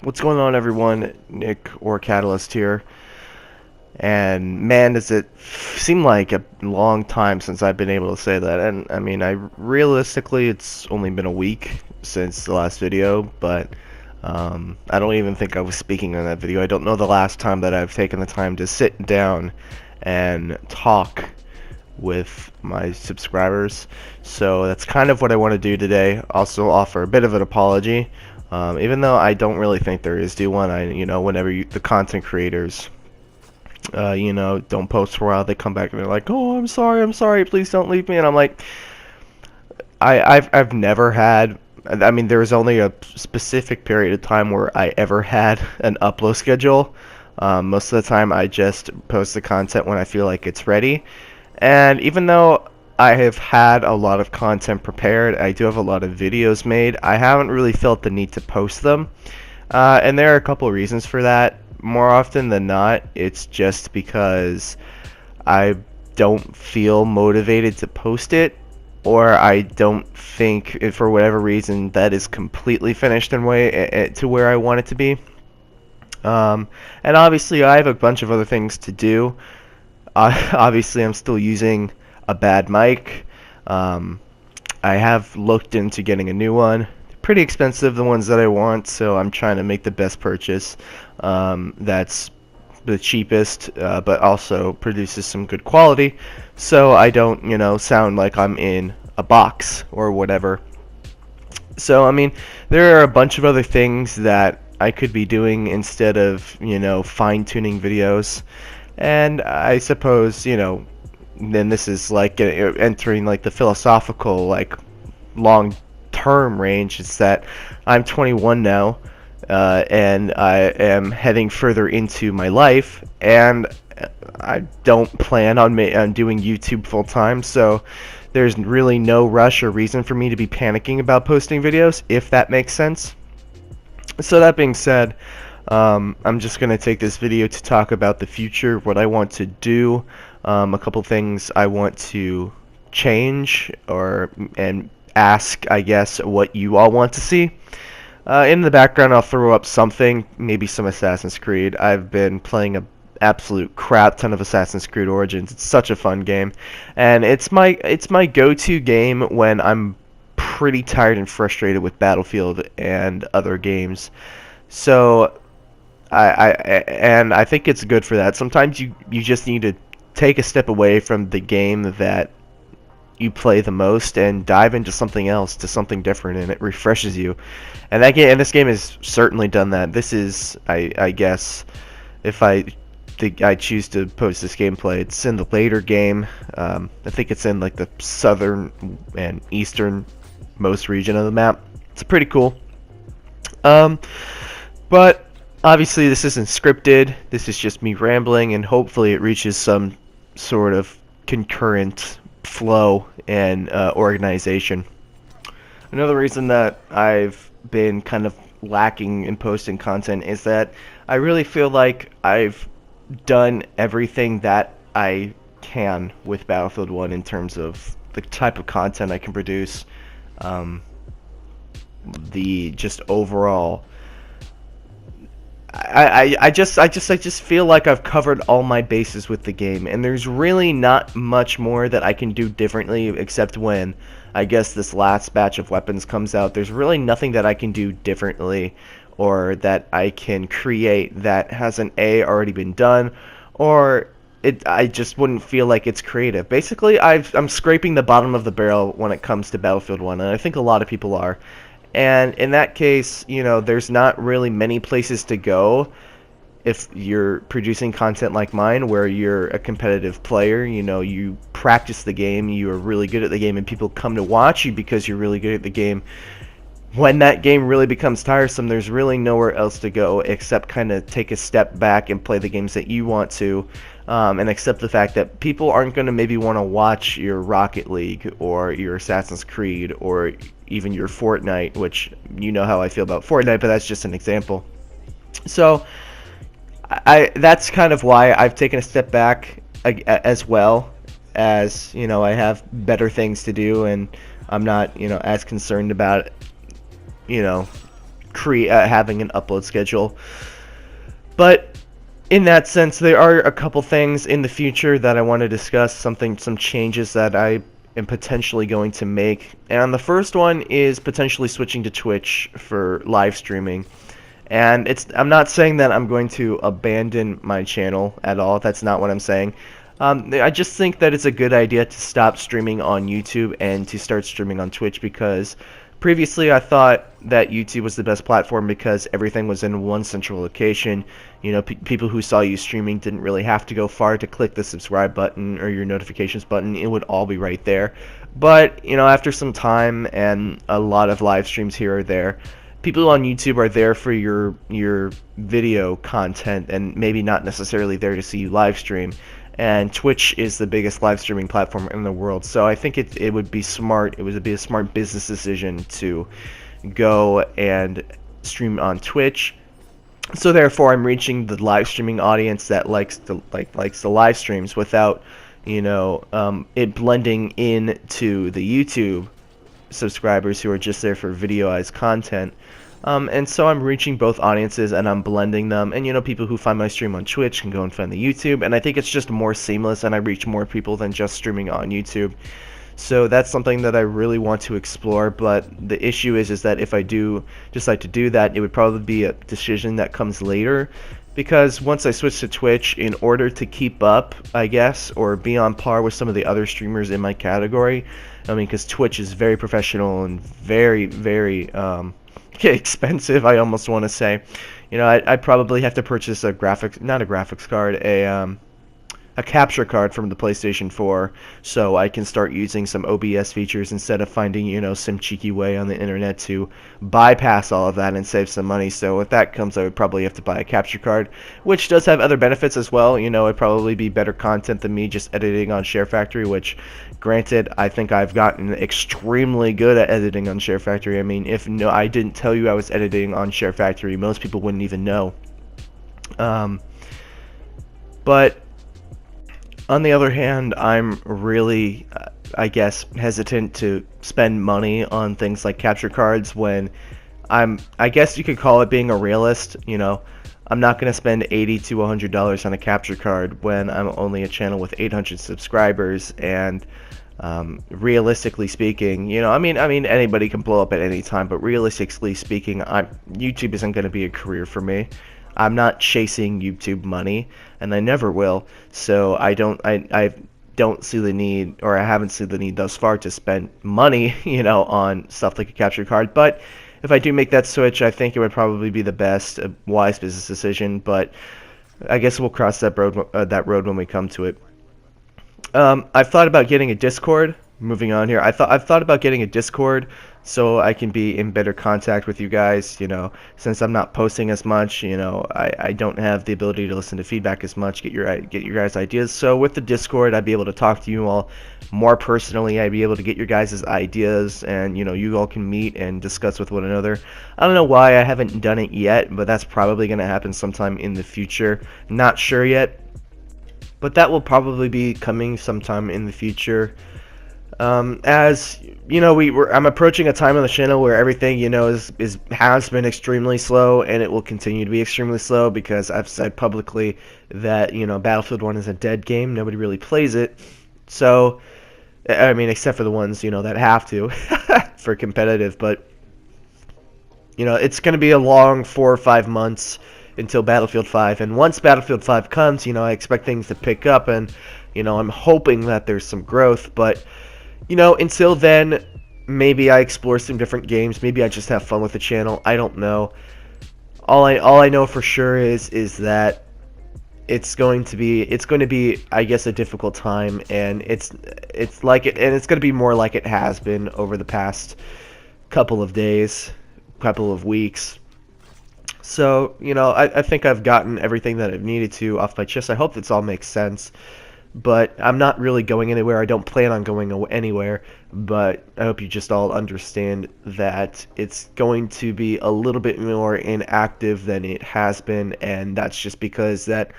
What's going on, everyone? Nick or Catalyst here. And man, does it seem like a long time since I've been able to say that. And I mean, I realistically, it's only been a week since the last video, but I don't even think I was speaking in that video. I don't know the last time that I've taken the time to sit down and talk with my subscribers. So that's kind of what I want to do today. Also offer a bit of an apology. Even though I don't really think there is due one, whenever the content creators, don't post for a while, they come back and they're like, "Oh, I'm sorry, please don't leave me," and I'm like, I've never had. I mean, there was only a specific period of time where I ever had an upload schedule. Most of the time, I just post the content when I feel like it's ready. And even though I have had a lot of content prepared, I do have a lot of videos made, I haven't really felt the need to post them. And there are a couple of reasons for that. More often than not, it's just because I don't feel motivated to post it, or I don't think, for whatever reason, that is completely finished in way to where I want it to be. And obviously, I have a bunch of other things to do. Obviously, I'm still using a bad mic. Um, I have looked into getting a new one. They're pretty expensive, the ones that I want, so I'm trying to make the best purchase. That's the cheapest, but also produces some good quality, so I don't, sound like I'm in a box or whatever. So, I mean, there are a bunch of other things that I could be doing instead of, fine-tuning videos. And I suppose, then this is like entering like the philosophical, like long-term range. Is that I'm 21 now, and I am heading further into my life, and I don't plan on doing YouTube full time. So there's really no rush or reason for me to be panicking about posting videos, if that makes sense. So that being said, I'm just going to take this video to talk about the future, what I want to do, a couple things I want to change, and ask, I guess, what you all want to see. In the background, I'll throw up something, maybe some Assassin's Creed. I've been playing a absolute crap ton of Assassin's Creed Origins. It's such a fun game, and it's my go-to game when I'm pretty tired and frustrated with Battlefield and other games. So I think it's good for that. Sometimes you just need to take a step away from the game that you play the most and dive into something else, to something different, and it refreshes you. And this game has certainly done that. This is, I guess, if I choose to post this gameplay, it's in the later game. I think it's in like the southern and eastern most region of the map. It's pretty cool. But obviously this isn't scripted. This is just me rambling, and hopefully it reaches some sort of concurrent flow and organization. Another reason that I've been kind of lacking in posting content is that I really feel like I've done everything that I can with Battlefield 1 in terms of the type of content I can produce, the just overall. I just feel like I've covered all my bases with the game, and there's really not much more that I can do differently, except when I guess this last batch of weapons comes out. There's really nothing that I can do differently, or that I can create that hasn't already been done, or I just wouldn't feel like it's creative. Basically, I'm scraping the bottom of the barrel when it comes to Battlefield 1, and I think a lot of people are. And in that case, there's not really many places to go if you're producing content like mine, where you're a competitive player. You practice the game, you are really good at the game, and people come to watch you because you're really good at the game. When that game really becomes tiresome, there's really nowhere else to go except kind of take a step back and play the games that you want to, and accept the fact that people aren't going to maybe want to watch your Rocket League or your Assassin's Creed or even your Fortnite, which you know how I feel about Fortnite, but that's just an example. So that's kind of why I've taken a step back, as well as, I have better things to do, and I'm not, as concerned about, you know, having an upload schedule. But in that sense, there are a couple things in the future that I want to discuss, some changes that I am potentially going to make. And the first one is potentially switching to Twitch for live streaming. And I'm not saying that I'm going to abandon my channel at all. That's not what I'm saying. I just think that it's a good idea to stop streaming on YouTube and to start streaming on Twitch, because previously I thought that YouTube was the best platform because everything was in one central location. You know, people who saw you streaming didn't really have to go far to click the subscribe button or your notifications button. It would all be right there. But, you know, after some time and a lot of live streams here or there, people on YouTube are there for your video content and maybe not necessarily there to see you live stream. And Twitch is the biggest live streaming platform in the world, so I think it would be smart. It would be a smart business decision to go and stream on Twitch. So therefore, I'm reaching the live streaming audience that likes the live streams without, you know, it blending into the YouTube subscribers who are just there for videoized content. And so I'm reaching both audiences and I'm blending them. And, you know, people who find my stream on Twitch can go and find the YouTube. And I think it's just more seamless and I reach more people than just streaming on YouTube. So that's something that I really want to explore. But the issue is that if I do decide to do that, it would probably be a decision that comes later. Because once I switch to Twitch, in order to keep up, I guess, or be on par with some of the other streamers in my category, I mean, because Twitch is very professional and very, very expensive, I almost want to say. You know, I'd probably have to purchase a not a graphics card, a capture card from the PlayStation 4, so I can start using some OBS features instead of finding, you know, some cheeky way on the internet to bypass all of that and save some money. So with that comes, I would probably have to buy a capture card, which does have other benefits as well. You know, it'd probably be better content than me just editing on Share Factory, which, granted, I think I've gotten extremely good at editing on Share Factory. I mean, if I didn't tell you I was editing on Share Factory, most people wouldn't even know. But on the other hand, I'm really, I guess, hesitant to spend money on things like capture cards when I guess you could call it being a realist. You know, I'm not going to spend $80 to $100 on a capture card when I'm only a channel with 800 subscribers. And realistically speaking, you know, I mean anybody can blow up at any time, but realistically speaking, YouTube isn't going to be a career for me. I'm not chasing YouTube money, and I never will. So I don't see the need, or I haven't seen the need thus far to spend money, you know, on stuff like a capture card. But if I do make that switch, I think it would probably be the best, wise business decision. But I guess we'll cross that road when we come to it. I've thought about getting a Discord. Moving on here, I've thought about getting a Discord so I can be in better contact with you guys. You know, since I'm not posting as much, you know, I don't have the ability to listen to feedback as much, get your guys' ideas. So with the Discord, I'd be able to talk to you all more personally. I'd be able to get your guys' ideas, and you know, you all can meet and discuss with one another. I don't know why I haven't done it yet, but that's probably going to happen sometime in the future. Not sure yet, but that will probably be coming sometime in the future. As you know, I'm approaching a time on the channel where everything, you know, has been extremely slow, and it will continue to be extremely slow because I've said publicly that, you know, Battlefield 1 is a dead game. Nobody really plays it. So, I mean, except for the ones, you know, that have to for competitive. But, you know, it's going to be a long 4 or 5 months until Battlefield 5. And once Battlefield 5 comes, you know, I expect things to pick up, and, you know, I'm hoping that there's some growth. But, you know, until then, maybe I explore some different games. Maybe I just have fun with the channel. I don't know. All I know for sure is that it's going to be, I guess, a difficult time, and it's going to be more like it has been over the past couple of days, couple of weeks. So, you know, I think I've gotten everything that I've needed to off my chest. I hope this all makes sense. But I'm not really going anywhere. I don't plan on going anywhere. But I hope you just all understand that it's going to be a little bit more inactive than it has been. And that's just because that,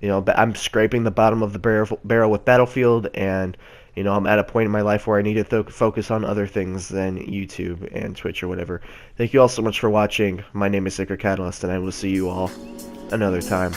you know, I'm scraping the bottom of the barrel with Battlefield. And, I'm at a point in my life where I need to focus on other things than YouTube and Twitch or whatever. Thank you all so much for watching. My name is Sacred Catalyst, and I will see you all another time.